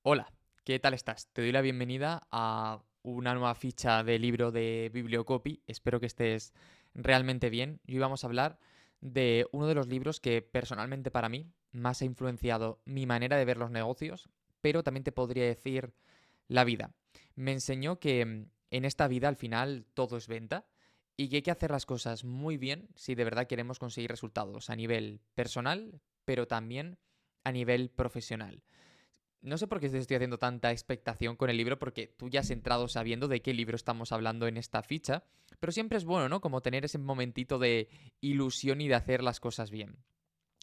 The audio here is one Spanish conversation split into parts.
Hola, ¿qué tal estás? Te doy la bienvenida a una nueva ficha de libro de Bibliocopy. Espero que estés realmente bien. Y hoy vamos a hablar de uno de los libros que personalmente para mí más ha influenciado mi manera de ver los negocios, pero también te podría decir la vida. Me enseñó que en esta vida al final todo es venta y que hay que hacer las cosas muy bien si de verdad queremos conseguir resultados a nivel personal, pero también a nivel profesional. No sé por qué te estoy haciendo tanta expectación con el libro, porque tú ya has entrado sabiendo de qué libro estamos hablando en esta ficha, pero siempre es bueno, ¿no? Como tener ese momentito de ilusión y de hacer las cosas bien.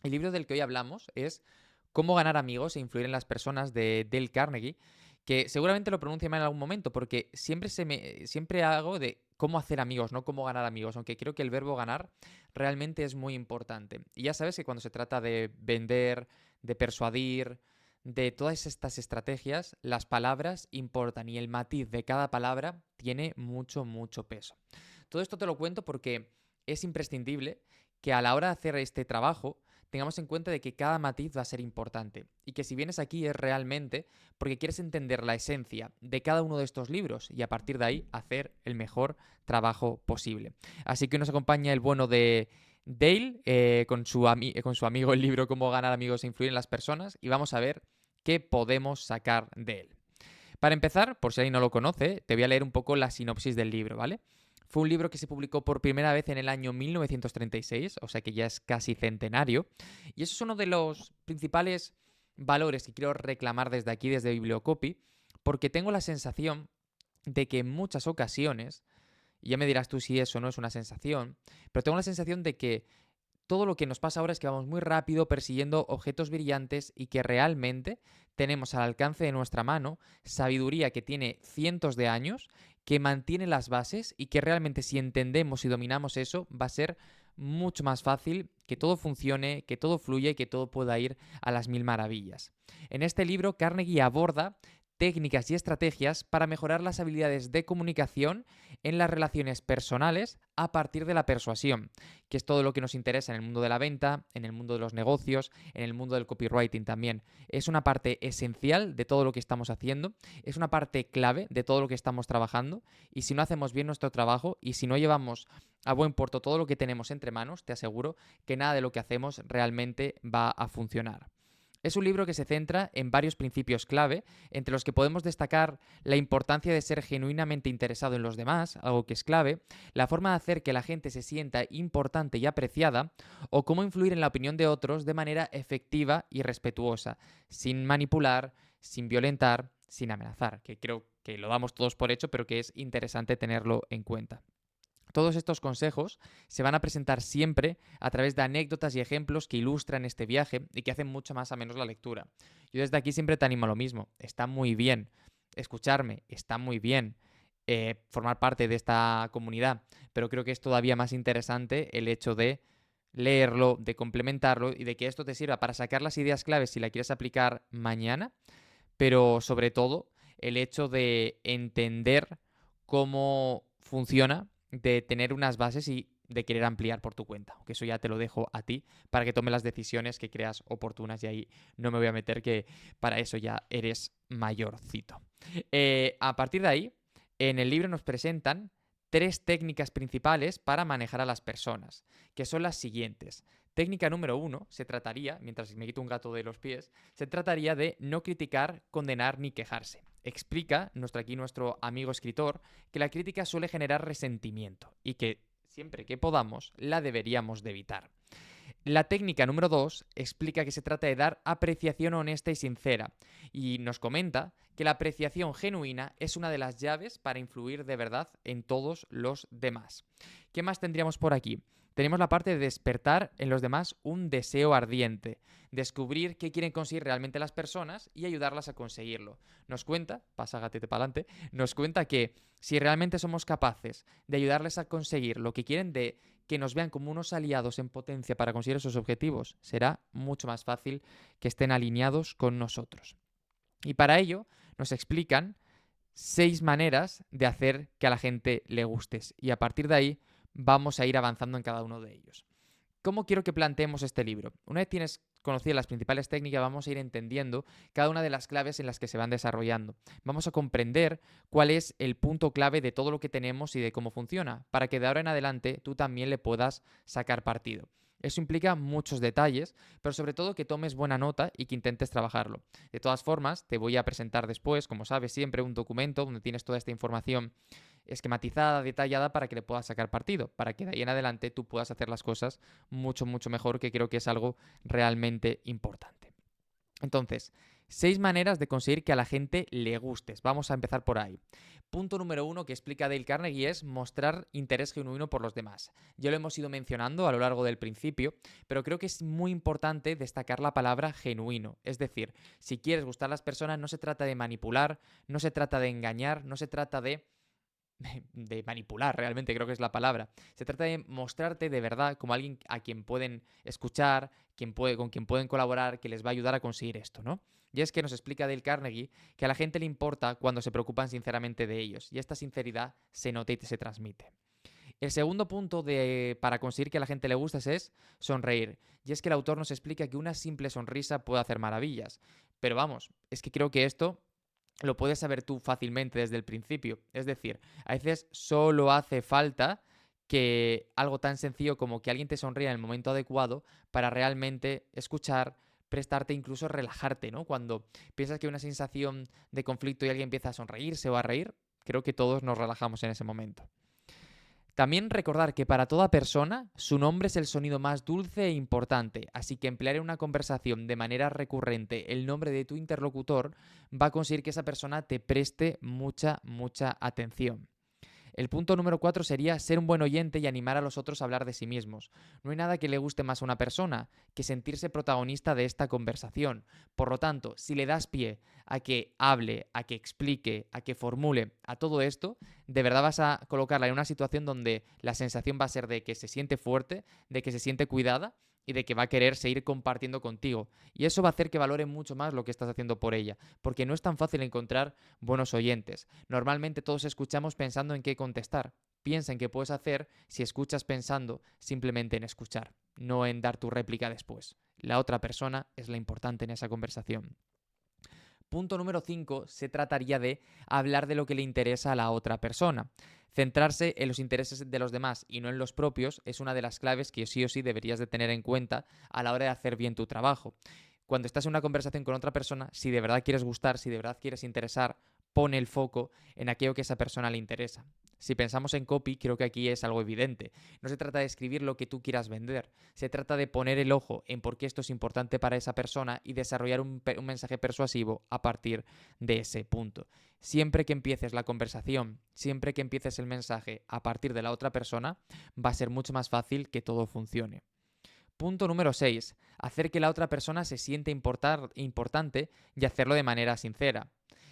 El libro del que hoy hablamos es Cómo ganar amigos e influir en las personas de Dale Carnegie, que seguramente lo pronuncie mal en algún momento, porque siempre hago de cómo hacer amigos, no cómo ganar amigos, aunque creo que el verbo ganar realmente es muy importante. Y ya sabes que cuando se trata de vender, de persuadir, de todas estas estrategias, las palabras importan y el matiz de cada palabra tiene mucho, mucho peso. Todo esto te lo cuento porque es imprescindible que a la hora de hacer este trabajo tengamos en cuenta de que cada matiz va a ser importante y que si vienes aquí es realmente porque quieres entender la esencia de cada uno de estos libros y a partir de ahí hacer el mejor trabajo posible. Así que nos acompaña el bueno de Dale con su amigo el libro Cómo ganar amigos e influir en las personas y vamos a ver qué podemos sacar de él. Para empezar, por si alguien no lo conoce, te voy a leer un poco la sinopsis del libro, ¿vale? Fue un libro que se publicó por primera vez en el año 1936, o sea que ya es casi centenario, y eso es uno de los principales valores que quiero reclamar desde aquí, desde Bibliocopy, porque tengo la sensación de que en muchas ocasiones, y ya me dirás tú si eso no es una sensación, pero tengo la sensación de que todo lo que nos pasa ahora es que vamos muy rápido persiguiendo objetos brillantes y que realmente tenemos al alcance de nuestra mano sabiduría que tiene cientos de años, que mantiene las bases y que realmente si entendemos y dominamos eso va a ser mucho más fácil que todo funcione, que todo fluya y que todo pueda ir a las mil maravillas. En este libro, Carnegie aborda técnicas y estrategias para mejorar las habilidades de comunicación en las relaciones personales a partir de la persuasión, que es todo lo que nos interesa en el mundo de la venta, en el mundo de los negocios, en el mundo del copywriting también. Es una parte esencial de todo lo que estamos haciendo, es una parte clave de todo lo que estamos trabajando y si no hacemos bien nuestro trabajo y si no llevamos a buen puerto todo lo que tenemos entre manos, te aseguro que nada de lo que hacemos realmente va a funcionar. Es un libro que se centra en varios principios clave, entre los que podemos destacar la importancia de ser genuinamente interesado en los demás, algo que es clave, la forma de hacer que la gente se sienta importante y apreciada, o cómo influir en la opinión de otros de manera efectiva y respetuosa, sin manipular, sin violentar, sin amenazar, que creo que lo damos todos por hecho, pero que es interesante tenerlo en cuenta. Todos estos consejos se van a presentar siempre a través de anécdotas y ejemplos que ilustran este viaje y que hacen mucho más a menos la lectura. Yo desde aquí siempre te animo a lo mismo. Está muy bien escucharme, está muy bien formar parte de esta comunidad, pero creo que es todavía más interesante el hecho de leerlo, de complementarlo y de que esto te sirva para sacar las ideas claves si la quieres aplicar mañana, pero sobre todo el hecho de entender cómo funciona, de tener unas bases y de querer ampliar por tu cuenta. Aunque eso ya te lo dejo a ti para que tomes las decisiones que creas oportunas y ahí no me voy a meter que para eso ya eres mayorcito. A partir de ahí, en el libro nos presentan tres técnicas principales para manejar a las personas, que son las siguientes. Técnica número uno se trataría, mientras me quito un gato de los pies, se trataría de no criticar, condenar ni quejarse. Explica nuestro amigo escritor que la crítica suele generar resentimiento y que siempre que podamos la deberíamos de evitar. La técnica número 2 explica que se trata de dar apreciación honesta y sincera y nos comenta que la apreciación genuina es una de las llaves para influir de verdad en todos los demás. ¿Qué más tendríamos por aquí? Tenemos la parte de despertar en los demás un deseo ardiente, descubrir qué quieren conseguir realmente las personas y ayudarlas a conseguirlo. Nos cuenta, pasa gatete para adelante, nos cuenta que si realmente somos capaces de ayudarles a conseguir lo que quieren, de que nos vean como unos aliados en potencia para conseguir esos objetivos, será mucho más fácil que estén alineados con nosotros. Y para ello nos explican 6 maneras de hacer que a la gente le gustes. Y a partir de ahí vamos a ir avanzando en cada uno de ellos. ¿Cómo quiero que planteemos este libro? Una vez tienes conocido las principales técnicas, vamos a ir entendiendo cada una de las claves en las que se van desarrollando. Vamos a comprender cuál es el punto clave de todo lo que tenemos y de cómo funciona, para que de ahora en adelante tú también le puedas sacar partido. Eso implica muchos detalles, pero sobre todo que tomes buena nota y que intentes trabajarlo. De todas formas, te voy a presentar después, como sabes, siempre un documento donde tienes toda esta información esquematizada, detallada, para que le puedas sacar partido, para que de ahí en adelante tú puedas hacer las cosas mucho, mucho mejor, que creo que es algo realmente importante. Entonces, 6 maneras de conseguir que a la gente le gustes. Vamos a empezar por ahí. Punto número 1 que explica Dale Carnegie es mostrar interés genuino por los demás. Ya lo hemos ido mencionando a lo largo del principio, pero creo que es muy importante destacar la palabra genuino. Es decir, si quieres gustar a las personas, no se trata de manipular, no se trata de engañar, no se trata de manipular, realmente creo que es la palabra. Se trata de mostrarte de verdad como alguien a quien pueden escuchar, con quien pueden colaborar, que les va a ayudar a conseguir esto, ¿no? Y es que nos explica Dale Carnegie que a la gente le importa cuando se preocupan sinceramente de ellos, y esta sinceridad se nota y se transmite. El segundo punto para conseguir que a la gente le guste es sonreír. Y es que el autor nos explica que una simple sonrisa puede hacer maravillas. Pero vamos, es que creo que esto lo puedes saber tú fácilmente desde el principio. Es decir, a veces solo hace falta que algo tan sencillo como que alguien te sonría en el momento adecuado para realmente escuchar, prestarte, incluso relajarte, ¿no? Cuando piensas que hay una sensación de conflicto y alguien empieza a sonreírse o a reír, creo que todos nos relajamos en ese momento. También recordar que para toda persona su nombre es el sonido más dulce e importante, así que emplear en una conversación de manera recurrente el nombre de tu interlocutor va a conseguir que esa persona te preste mucha, mucha atención. El punto número 4 sería ser un buen oyente y animar a los otros a hablar de sí mismos. No hay nada que le guste más a una persona que sentirse protagonista de esta conversación. Por lo tanto, si le das pie a que hable, a que explique, a que formule a todo esto, de verdad vas a colocarla en una situación donde la sensación va a ser de que se siente fuerte, de que se siente cuidada y de que va a querer seguir compartiendo contigo. Y eso va a hacer que valore mucho más lo que estás haciendo por ella, porque no es tan fácil encontrar buenos oyentes. Normalmente todos escuchamos pensando en qué contestar. Piensa en qué puedes hacer si escuchas pensando simplemente en escuchar, no en dar tu réplica después. La otra persona es la importante en esa conversación. Punto número 5 se trataría de hablar de lo que le interesa a la otra persona. Centrarse en los intereses de los demás y no en los propios es una de las claves que sí o sí deberías de tener en cuenta a la hora de hacer bien tu trabajo. Cuando estás en una conversación con otra persona, si de verdad quieres gustar, si de verdad quieres interesar, pone el foco en aquello que a esa persona le interesa. Si pensamos en copy, creo que aquí es algo evidente. No se trata de escribir lo que tú quieras vender, se trata de poner el ojo en por qué esto es importante para esa persona y desarrollar un mensaje persuasivo a partir de ese punto. Siempre que empieces la conversación, siempre que empieces el mensaje a partir de la otra persona, va a ser mucho más fácil que todo funcione. Punto número 6. Hacer que la otra persona se siente importante y hacerlo de manera sincera.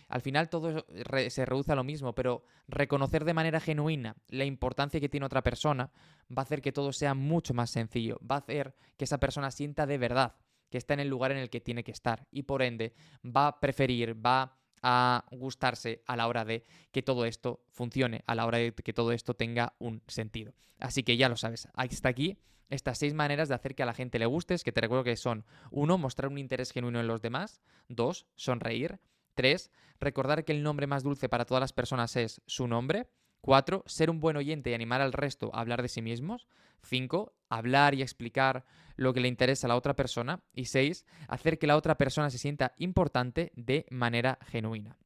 Al final todo se reduce a lo mismo, pero reconocer de manera genuina la importancia que tiene otra persona va a hacer que todo sea mucho más sencillo, va a hacer que esa persona sienta de verdad que está en el lugar en el que tiene que estar y por ende va a preferir, va a gustarse a la hora de que todo esto funcione, a la hora de que todo esto tenga un sentido. Así que ya lo sabes, hasta aquí estas 6 maneras de hacer que a la gente le gustes, que te recuerdo que son: 1. Mostrar un interés genuino en los demás. 2. Sonreír. 3. Recordar que el nombre más dulce para todas las personas es su nombre. 4. Ser un buen oyente y animar al resto a hablar de sí mismos. 5. Hablar y explicar lo que le interesa a la otra persona. Y 6. Hacer que la otra persona se sienta importante de manera genuina.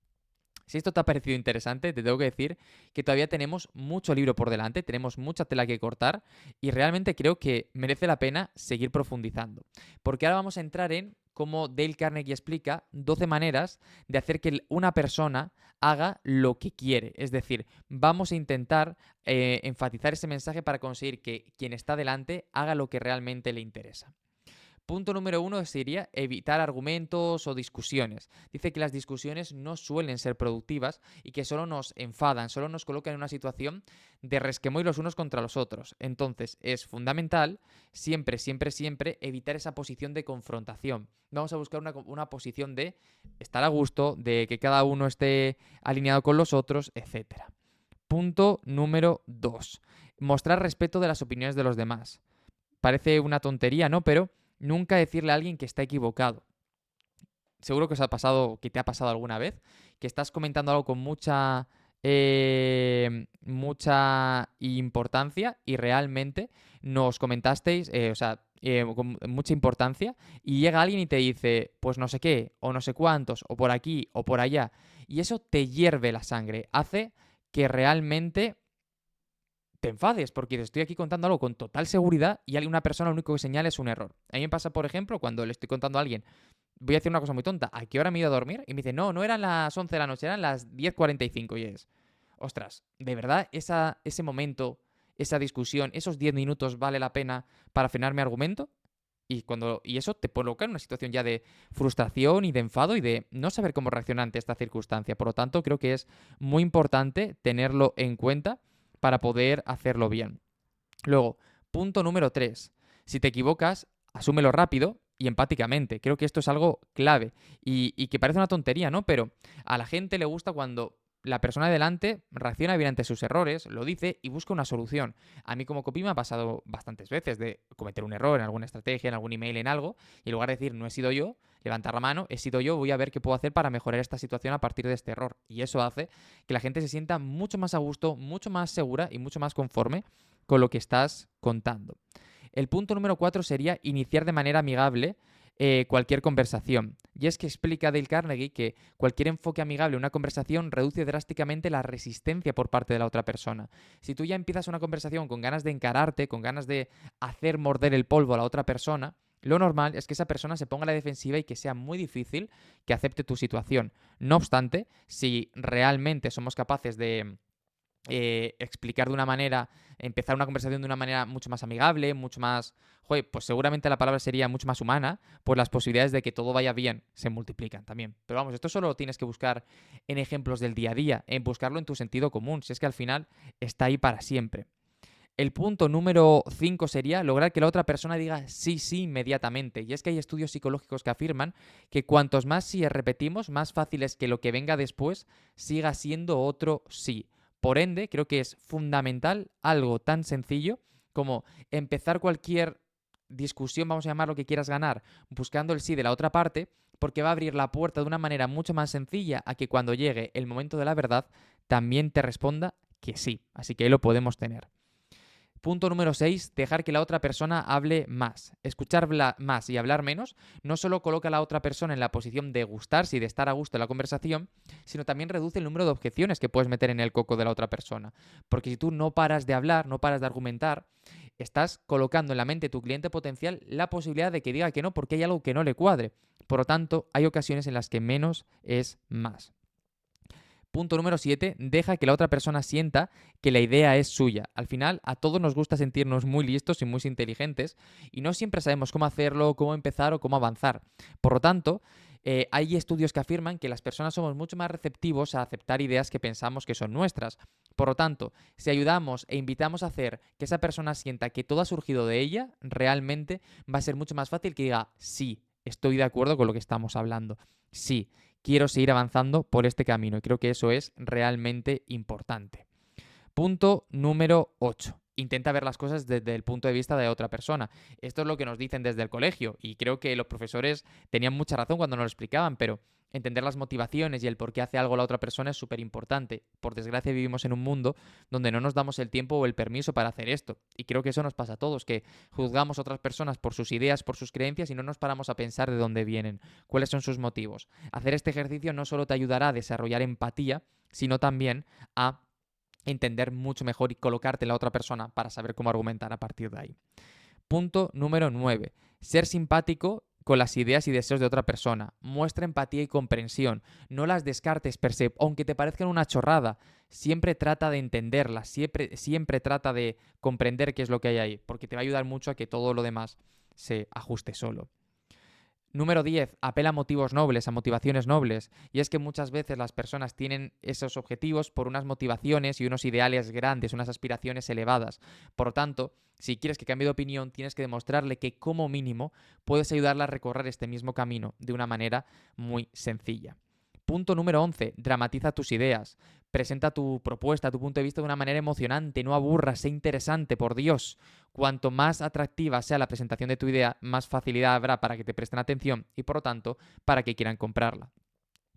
Si esto te ha parecido interesante, te tengo que decir que todavía tenemos mucho libro por delante, tenemos mucha tela que cortar y realmente creo que merece la pena seguir profundizando. Porque ahora vamos a entrar en, como Dale Carnegie explica, 12 maneras de hacer que una persona haga lo que quiere. Es decir, vamos a intentar enfatizar ese mensaje para conseguir que quien está delante haga lo que realmente le interesa. Punto número 1 sería evitar argumentos o discusiones. Dice que las discusiones no suelen ser productivas y que solo nos enfadan, solo nos colocan en una situación de resquemor los unos contra los otros. Entonces es fundamental siempre, siempre, siempre evitar esa posición de confrontación. Vamos a buscar una posición de estar a gusto, de que cada uno esté alineado con los otros, etc. Punto número 2. Mostrar respeto de las opiniones de los demás. Parece una tontería, ¿no? Pero Nunca decirle a alguien que está equivocado. Seguro que os ha pasado, que te ha pasado alguna vez, que estás comentando algo con mucha importancia y realmente nos comentasteis, con mucha importancia, y llega alguien y te dice, pues no sé qué, o no sé cuántos, o por aquí, o por allá, y eso te hierve la sangre, hace que realmente te enfades porque te estoy aquí contando algo con total seguridad y una persona lo único que señala es un error. A mí me pasa, por ejemplo, cuando le estoy contando a alguien, voy a decir una cosa muy tonta, ¿a qué hora me he ido a dormir? Y me dice, no, no eran las 11 de la noche, eran las 10:45 y es, ostras, ¿de verdad ese momento, esa discusión, esos 10 minutos vale la pena para frenar mi argumento? Y eso te coloca en una situación ya de frustración y de enfado y de no saber cómo reaccionar ante esta circunstancia. Por lo tanto, creo que es muy importante tenerlo en cuenta para poder hacerlo bien. Luego, punto número 3. Si te equivocas, asúmelo rápido y empáticamente. Creo que esto es algo clave y que parece una tontería, ¿no? Pero a la gente le gusta cuando la persona de delante reacciona bien ante sus errores, lo dice y busca una solución. A mí como copy me ha pasado bastantes veces de cometer un error en alguna estrategia, en algún email, en algo, y en lugar de decir no he sido yo, levantar la mano, he sido yo, voy a ver qué puedo hacer para mejorar esta situación a partir de este error. Y eso hace que la gente se sienta mucho más a gusto, mucho más segura y mucho más conforme con lo que estás contando. El punto número 4 sería iniciar de manera amigable cualquier conversación. Y es que explica Dale Carnegie que cualquier enfoque amigable en una conversación reduce drásticamente la resistencia por parte de la otra persona. Si tú ya empiezas una conversación con ganas de encararte, con ganas de hacer morder el polvo a la otra persona, lo normal es que esa persona se ponga a la defensiva y que sea muy difícil que acepte tu situación. No obstante, si realmente somos capaces de explicar de una manera, empezar una conversación de una manera mucho más amigable, mucho más, joder, pues seguramente la palabra sería mucho más humana, pues las posibilidades de que todo vaya bien se multiplican también. Pero vamos, esto solo lo tienes que buscar en ejemplos del día a día, en buscarlo en tu sentido común, si es que al final está ahí para siempre. El punto número 5 sería lograr que la otra persona diga sí, sí inmediatamente. Y es que hay estudios psicológicos que afirman que cuantos más sí repetimos, más fácil es que lo que venga después siga siendo otro sí. Por ende, creo que es fundamental algo tan sencillo como empezar cualquier discusión, vamos a llamar lo que quieras ganar, buscando el sí de la otra parte, porque va a abrir la puerta de una manera mucho más sencilla a que cuando llegue el momento de la verdad, también te responda que sí. Así que ahí lo podemos tener. Punto número 6, dejar que la otra persona hable más. Escuchar más y hablar menos no solo coloca a la otra persona en la posición de gustarse y de estar a gusto en la conversación, sino también reduce el número de objeciones que puedes meter en el coco de la otra persona. Porque si tú no paras de hablar, no paras de argumentar, estás colocando en la mente de tu cliente potencial la posibilidad de que diga que no porque hay algo que no le cuadre. Por lo tanto, hay ocasiones en las que menos es más. Punto número 7, deja que la otra persona sienta que la idea es suya. Al final, a todos nos gusta sentirnos muy listos y muy inteligentes y no siempre sabemos cómo hacerlo, cómo empezar o cómo avanzar. Por lo tanto, hay estudios que afirman que las personas somos mucho más receptivos a aceptar ideas que pensamos que son nuestras. Por lo tanto, si ayudamos e invitamos a hacer que esa persona sienta que todo ha surgido de ella, realmente va a ser mucho más fácil que diga, sí, estoy de acuerdo con lo que estamos hablando. Sí, quiero seguir avanzando por este camino y creo que eso es realmente importante. Punto número 8. Intenta ver las cosas desde el punto de vista de otra persona. Esto es lo que nos dicen desde el colegio y creo que los profesores tenían mucha razón cuando nos lo explicaban, pero entender las motivaciones y el por qué hace algo la otra persona es súper importante. Por desgracia vivimos en un mundo donde no nos damos el tiempo o el permiso para hacer esto. Y creo que eso nos pasa a todos, que juzgamos a otras personas por sus ideas, por sus creencias y no nos paramos a pensar de dónde vienen, cuáles son sus motivos. Hacer este ejercicio no solo te ayudará a desarrollar empatía, sino también a entender mucho mejor y colocarte en la otra persona para saber cómo argumentar a partir de ahí. Punto número 9. Ser simpático con las ideas y deseos de otra persona. Muestra empatía y comprensión. No las descartes per se, aunque te parezcan una chorrada. Siempre trata de entenderlas, siempre trata de comprender qué es lo que hay ahí, porque te va a ayudar mucho a que todo lo demás se ajuste solo. Número 10. Apela a motivos nobles, a motivaciones nobles. Y es que muchas veces las personas tienen esos objetivos por unas motivaciones y unos ideales grandes, unas aspiraciones elevadas. Por lo tanto, si quieres que cambie de opinión, tienes que demostrarle que como mínimo puedes ayudarla a recorrer este mismo camino de una manera muy sencilla. Punto número 11. Dramatiza tus ideas. Presenta tu propuesta, tu punto de vista de una manera emocionante, no aburras, sé interesante, por Dios. Cuanto más atractiva sea la presentación de tu idea, más facilidad habrá para que te presten atención y, por lo tanto, para que quieran comprarla.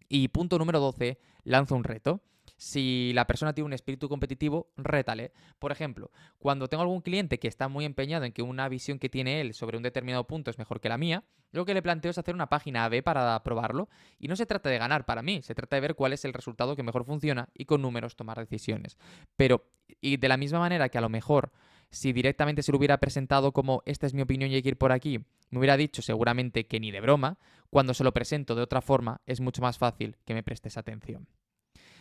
Y punto número 12, lanza un reto. Si la persona tiene un espíritu competitivo, rétale. Por ejemplo, cuando tengo algún cliente que está muy empeñado en que una visión que tiene él sobre un determinado punto es mejor que la mía, lo que le planteo es hacer una página A/B para probarlo. Y no se trata de ganar para mí, se trata de ver cuál es el resultado que mejor funciona y con números tomar decisiones. Pero, y de la misma manera que a lo mejor, si directamente se lo hubiera presentado como esta es mi opinión y hay que ir por aquí, me hubiera dicho seguramente que ni de broma, cuando se lo presento de otra forma es mucho más fácil que me prestes atención.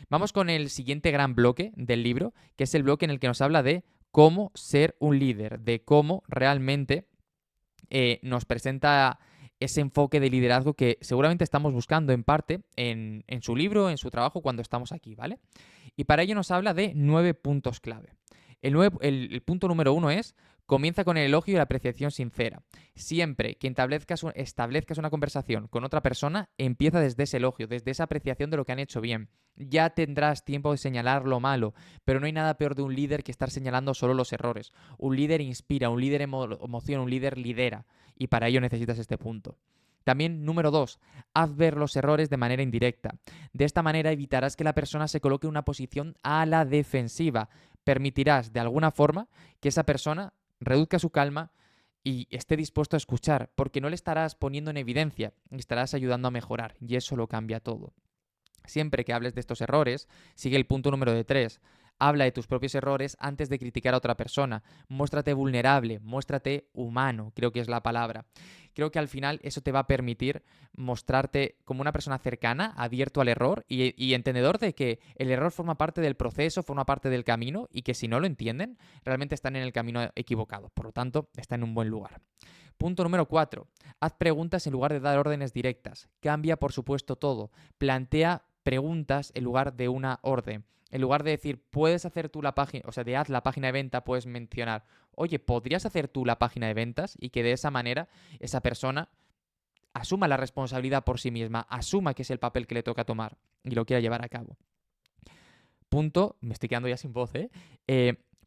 Vamos con el siguiente gran bloque del libro, que es el bloque en el que nos habla de cómo ser un líder, de cómo realmente nos presenta ese enfoque de liderazgo que seguramente estamos buscando en parte en su libro, en su trabajo, cuando estamos aquí, ¿vale? Y para ello nos habla de 9 puntos clave. El punto número 1 es: comienza con el elogio y la apreciación sincera. Siempre que establezcas una conversación con otra persona, empieza desde ese elogio, desde esa apreciación de lo que han hecho bien. Ya tendrás tiempo de señalar lo malo, pero no hay nada peor de un líder que estar señalando solo los errores. Un líder inspira, un líder emociona, un líder lidera, y para ello necesitas este punto. También, número 2, haz ver los errores de manera indirecta. De esta manera evitarás que la persona se coloque en una posición a la defensiva. Permitirás, de alguna forma, que esa persona reduzca su calma y esté dispuesto a escuchar, porque no le estarás poniendo en evidencia, estarás ayudando a mejorar, y eso lo cambia todo. Siempre que hables de estos errores, sigue el punto número 3. Habla de tus propios errores antes de criticar a otra persona. Muéstrate vulnerable, muéstrate humano, creo que es la palabra. Creo que al final eso te va a permitir mostrarte como una persona cercana, abierto al error y entendedor de que el error forma parte del proceso, forma parte del camino, y que si no lo entienden, realmente están en el camino equivocado. Por lo tanto, está en un buen lugar. Punto número 4. Haz preguntas en lugar de dar órdenes directas. Cambia, por supuesto, todo. Plantea preguntas en lugar de una orden. En lugar de decir, puedes hacer tú la página, o sea, de haz la página de venta, puedes mencionar, oye, ¿podrías hacer tú la página de ventas? Y que de esa manera esa persona asuma la responsabilidad por sí misma, asuma que es el papel que le toca tomar y lo quiera llevar a cabo. Punto, me estoy quedando ya sin voz,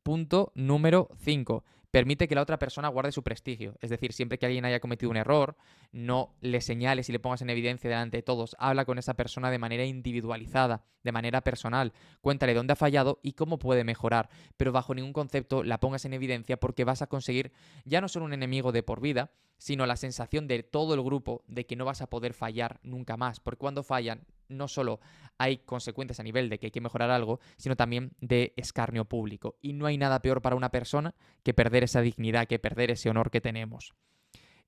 punto número 5. Permite que la otra persona guarde su prestigio. Es decir, siempre que alguien haya cometido un error, no le señales y le pongas en evidencia delante de todos. Habla con esa persona de manera individualizada, de manera personal. Cuéntale dónde ha fallado y cómo puede mejorar. Pero bajo ningún concepto la pongas en evidencia, porque vas a conseguir ya no solo un enemigo de por vida, sino la sensación de todo el grupo de que no vas a poder fallar nunca más. Porque cuando fallan, no solo hay consecuencias a nivel de que hay que mejorar algo, sino también de escarnio público. Y no hay nada peor para una persona que perder esa dignidad, que perder ese honor que tenemos.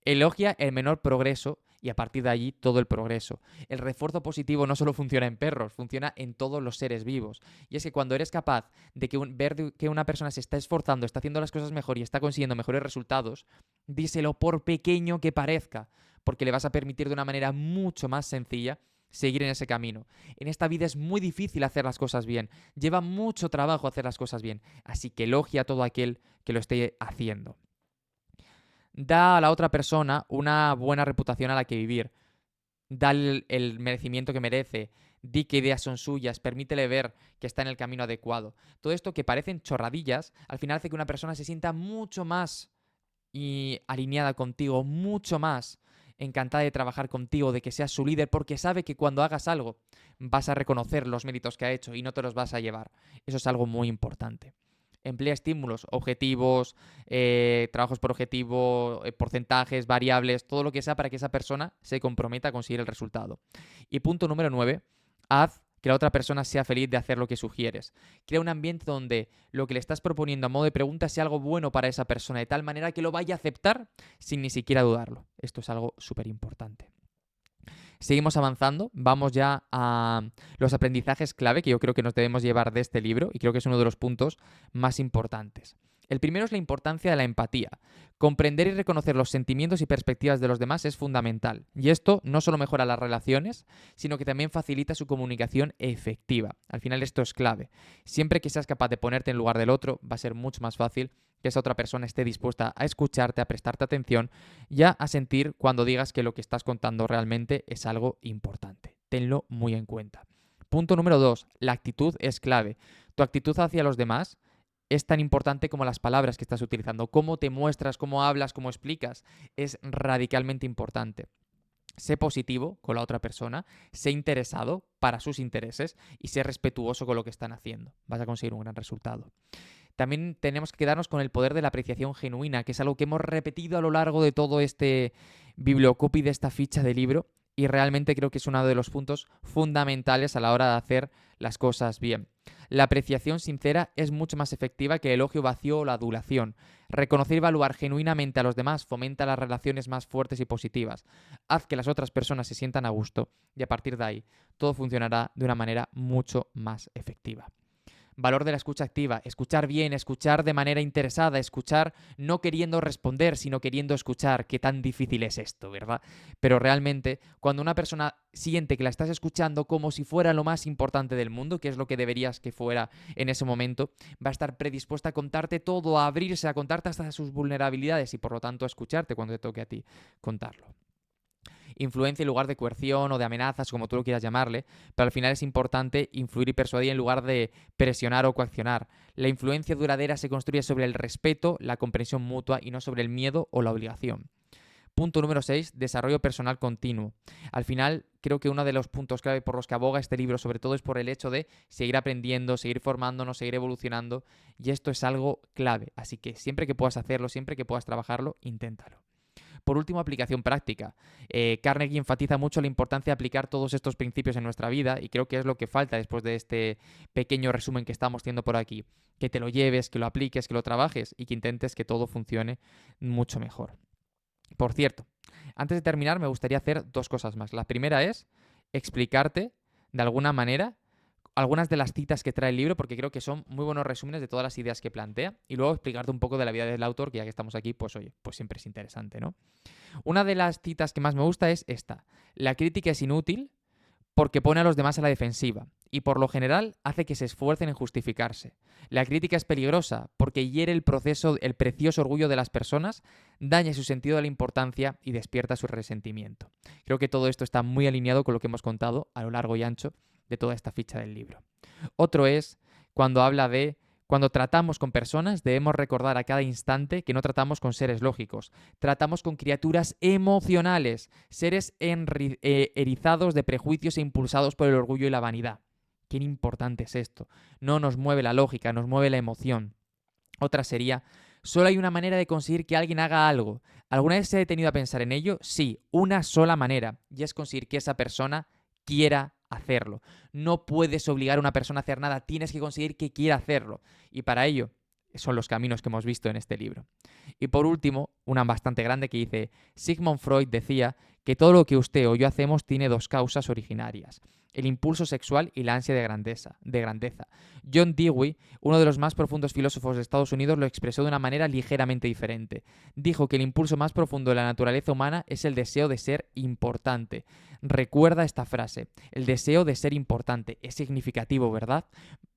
Elogia el menor progreso y a partir de allí todo el progreso. El refuerzo positivo no solo funciona en perros, funciona en todos los seres vivos. Y es que cuando eres capaz de ver que una persona se está esforzando, está haciendo las cosas mejor y está consiguiendo mejores resultados, díselo por pequeño que parezca, porque le vas a permitir de una manera mucho más sencilla seguir en ese camino. En esta vida es muy difícil hacer las cosas bien, lleva mucho trabajo hacer las cosas bien, así que elogia a todo aquel que lo esté haciendo. Da a la otra persona una buena reputación a la que vivir. Dale el merecimiento que merece. Di qué ideas son suyas. Permítele ver que está en el camino adecuado. Todo esto que parecen chorradillas, al final hace que una persona se sienta mucho más alineada contigo, mucho más encantada de trabajar contigo, de que seas su líder, porque sabe que cuando hagas algo vas a reconocer los méritos que ha hecho y no te los vas a llevar. Eso es algo muy importante. Emplea estímulos, objetivos, trabajos por objetivo, porcentajes, variables, todo lo que sea para que esa persona se comprometa a conseguir el resultado. Y punto número 9, haz que la otra persona sea feliz de hacer lo que sugieres. Crea un ambiente donde lo que le estás proponiendo a modo de pregunta sea algo bueno para esa persona, de tal manera que lo vaya a aceptar sin ni siquiera dudarlo. Esto es algo súper importante. Seguimos avanzando, vamos ya a los aprendizajes clave que yo creo que nos debemos llevar de este libro y creo que es uno de los puntos más importantes. El primero es la importancia de la empatía. Comprender y reconocer los sentimientos y perspectivas de los demás es fundamental. Y esto no solo mejora las relaciones, sino que también facilita su comunicación efectiva. Al final esto es clave. Siempre que seas capaz de ponerte en lugar del otro, va a ser mucho más fácil que esa otra persona esté dispuesta a escucharte, a prestarte atención y a sentir cuando digas que lo que estás contando realmente es algo importante. Tenlo muy en cuenta. Punto número 2, la actitud es clave. Tu actitud hacia los demás es tan importante como las palabras que estás utilizando. Cómo te muestras, cómo hablas, cómo explicas, es radicalmente importante. Sé positivo con la otra persona, sé interesado para sus intereses y sé respetuoso con lo que están haciendo. Vas a conseguir un gran resultado. También tenemos que quedarnos con el poder de la apreciación genuina, que es algo que hemos repetido a lo largo de todo este bibliocopy de esta ficha de libro y realmente creo que es uno de los puntos fundamentales a la hora de hacer las cosas bien. La apreciación sincera es mucho más efectiva que el elogio vacío o la adulación. Reconocer y evaluar genuinamente a los demás fomenta las relaciones más fuertes y positivas. Haz que las otras personas se sientan a gusto y a partir de ahí todo funcionará de una manera mucho más efectiva. Valor de la escucha activa, escuchar bien, escuchar de manera interesada, escuchar no queriendo responder, sino queriendo escuchar. Qué tan difícil es esto, ¿verdad? Pero realmente, cuando una persona siente que la estás escuchando como si fuera lo más importante del mundo, que es lo que deberías que fuera en ese momento, va a estar predispuesta a contarte todo, a abrirse, a contarte hasta sus vulnerabilidades y por lo tanto a escucharte cuando te toque a ti contarlo. Influencia en lugar de coerción o de amenazas, como tú lo quieras llamarle, pero al final es importante influir y persuadir en lugar de presionar o coaccionar. La influencia duradera se construye sobre el respeto, la comprensión mutua y no sobre el miedo o la obligación. Punto número 6, desarrollo personal continuo. Al final, creo que uno de los puntos clave por los que aboga este libro, sobre todo, es por el hecho de seguir aprendiendo, seguir formándonos, seguir evolucionando, y esto es algo clave. Así que siempre que puedas hacerlo, siempre que puedas trabajarlo, inténtalo. Por último, aplicación práctica. Carnegie enfatiza mucho la importancia de aplicar todos estos principios en nuestra vida y creo que es lo que falta después de este pequeño resumen que estamos haciendo por aquí. Que te lo lleves, que lo apliques, que lo trabajes y que intentes que todo funcione mucho mejor. Por cierto, antes de terminar me gustaría hacer dos cosas más. La primera es explicarte de alguna manera algunas de las citas que trae el libro, porque creo que son muy buenos resúmenes de todas las ideas que plantea, y luego explicarte un poco de la vida del autor, que ya que estamos aquí, pues oye, pues siempre es interesante, ¿no? Una de las citas que más me gusta es esta. La crítica es inútil porque pone a los demás a la defensiva y por lo general hace que se esfuercen en justificarse. La crítica es peligrosa porque hiere el precioso orgullo de las personas, daña su sentido de la importancia y despierta su resentimiento. Creo que todo esto está muy alineado con lo que hemos contado a lo largo y ancho de toda esta ficha del libro. Otro es cuando habla de cuando tratamos con personas debemos recordar a cada instante que no tratamos con seres lógicos, tratamos con criaturas emocionales, seres erizados de prejuicios e impulsados por el orgullo y la vanidad. Qué importante es esto. No nos mueve la lógica, nos mueve la emoción. Otra sería, solo hay una manera de conseguir que alguien haga algo. ¿Alguna vez se ha detenido a pensar en ello? Sí, una sola manera, y es conseguir que esa persona quiera hacerlo. No puedes obligar a una persona a hacer nada, tienes que conseguir que quiera hacerlo. Y para ello son los caminos que hemos visto en este libro. Y por último, una bastante grande que dice, Sigmund Freud decía que todo lo que usted o yo hacemos tiene dos causas originarias, el impulso sexual y la ansia de grandeza. John Dewey, uno de los más profundos filósofos de Estados Unidos, lo expresó de una manera ligeramente diferente. Dijo que el impulso más profundo de la naturaleza humana es el deseo de ser importante. Recuerda esta frase, el deseo de ser importante. Es significativo, ¿verdad?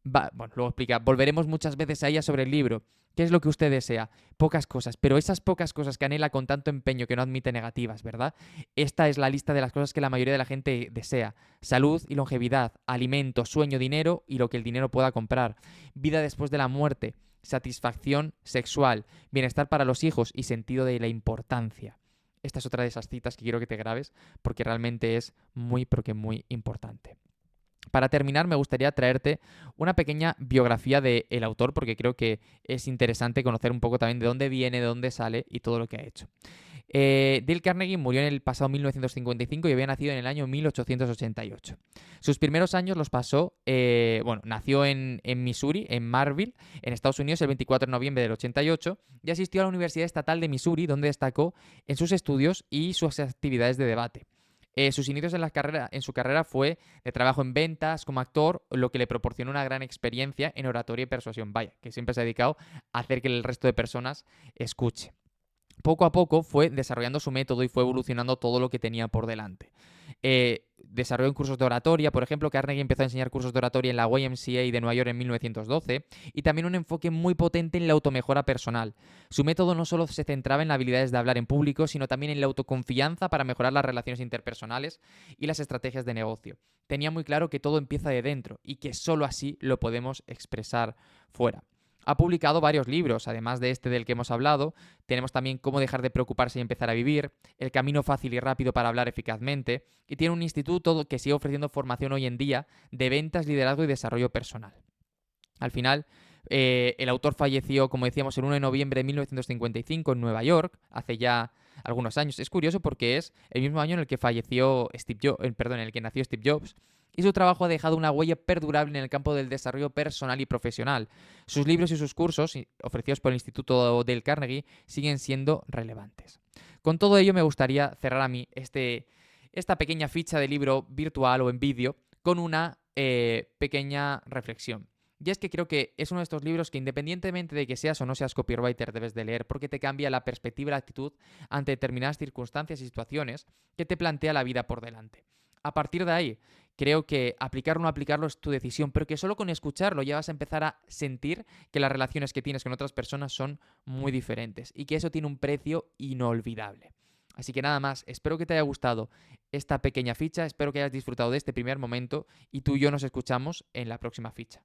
Bueno, luego explica, volveremos muchas veces a ella sobre el libro. ¿Qué es lo que usted desea? Pocas cosas, pero esas pocas cosas que anhela con tanto empeño que no admite negativas, ¿verdad? Esta es la lista de las cosas que la mayoría de la gente desea. Salud y longevidad, alimento, sueño, dinero y lo que el dinero pueda comprar. Vida después de la muerte, satisfacción sexual, bienestar para los hijos y sentido de la importancia. Esta es otra de esas citas que quiero que te grabes porque realmente es muy, pero que muy importante. Para terminar, me gustaría traerte una pequeña biografía del autor, porque creo que es interesante conocer un poco también de dónde viene, de dónde sale y todo lo que ha hecho. Dale Carnegie murió en el pasado 1955 y había nacido en el año 1888. Sus primeros años los pasó, nació en Missouri, en Marville, en Estados Unidos, el 24 de noviembre del 88 y asistió a la Universidad Estatal de Missouri, donde destacó en sus estudios y sus actividades de debate. Sus inicios en su carrera fue de trabajo en ventas como actor, lo que le proporcionó una gran experiencia en oratoria y persuasión. Vaya, que siempre se ha dedicado a hacer que el resto de personas escuche. Poco a poco fue desarrollando su método y fue evolucionando todo lo que tenía por delante. Desarrolló cursos de oratoria, por ejemplo. Carnegie empezó a enseñar cursos de oratoria en la YMCA de Nueva York en 1912, y también un enfoque muy potente en la automejora personal. Su método no solo se centraba en las habilidades de hablar en público, sino también en la autoconfianza para mejorar las relaciones interpersonales y las estrategias de negocio. Tenía muy claro que todo empieza de dentro y que solo así lo podemos expresar fuera. Ha publicado varios libros, además de este del que hemos hablado. Tenemos también Cómo dejar de preocuparse y empezar a vivir, El camino fácil y rápido para hablar eficazmente, y tiene un instituto que sigue ofreciendo formación hoy en día de ventas, liderazgo y desarrollo personal. Al final, el autor falleció, como decíamos, el 1 de noviembre de 1955 en Nueva York, hace ya algunos años. Es curioso porque es el mismo año en el que falleció en el que nació Steve Jobs. Y su trabajo ha dejado una huella perdurable en el campo del desarrollo personal y profesional. Sus libros y sus cursos, ofrecidos por el Instituto del Carnegie, siguen siendo relevantes. Con todo ello, me gustaría cerrar a mí esta pequeña ficha de libro virtual o en vídeo con una pequeña reflexión. Y es que creo que es uno de estos libros que, independientemente de que seas o no seas copywriter, debes de leer, porque te cambia la perspectiva y la actitud ante determinadas circunstancias y situaciones que te plantea la vida por delante. A partir de ahí, creo que aplicarlo o no aplicarlo es tu decisión, pero que solo con escucharlo ya vas a empezar a sentir que las relaciones que tienes con otras personas son muy diferentes y que eso tiene un precio inolvidable. Así que nada más, espero que te haya gustado esta pequeña ficha, espero que hayas disfrutado de este primer momento y tú y yo nos escuchamos en la próxima ficha.